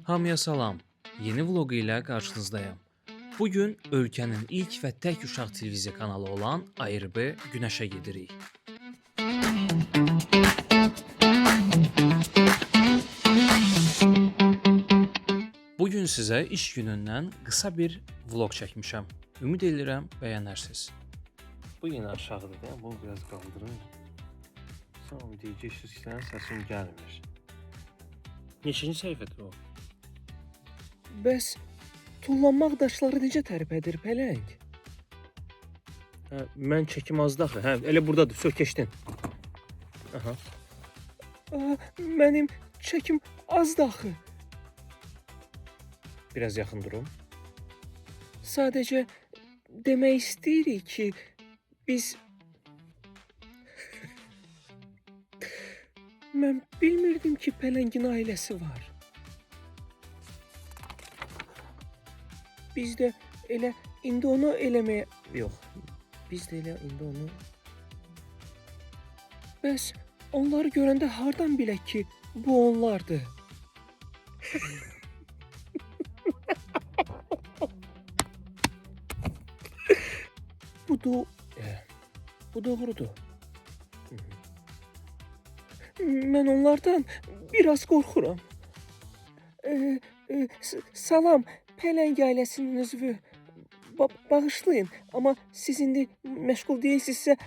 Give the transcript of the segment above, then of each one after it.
Hamıya salam. Yeni vloq ilə qarşınızdayım. Bugün ölkənin ilk və tək uşaq televiziya kanalı olan ARB Günəşə gedirik. Bugün sizə iş günündən qısa bir vloq çəkmişəm. Ümid edirəm bəyənərsiniz. Bu yine aşağıda değil mi? Bunu biraz kaldırın. Sonra diyeceksiniz ki sesin gelmir. Neçinci səhifədir o? Bəs tullanmaq daşları necə tərpədir pələng? Mən çəkim azdı axı. Elə buradadır. Sök keçdin. Aha. Mənim çəkim azdır axı. Biraz yaxın durun. Sadəcə demək istəyirik ki, biz Mən bilmirdim ki, pələngin ailəsi var. Biz də elə indi onu eləməyə... Yox, biz də elə indi onu... Bəs onları görəndə hardan bilək ki, bu onlardır? Bu doğrudur. Mən onlardan biraz qorxuram. Salam, pələng ailəsinin üzvü. Bağışlayın, amma siz indi məşğul deyilsinizsə...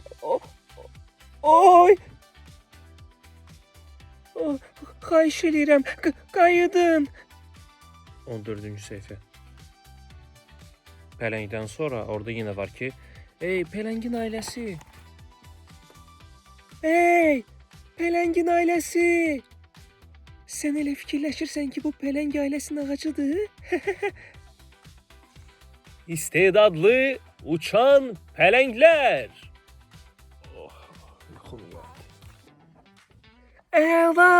Oy! Xahiş edirəm, qayıdın. 14-cü səhifə. Pələngdən sonra orada yenə var ki, Ey, pələngin ailəsi. Ey, pələngin ailəsi. Sən elə fikirləşirsən ki, bu pələng ailəsinin ağacıdır? istedadlı uçan pələnglər. Oh, yuxum gəldi. Əla!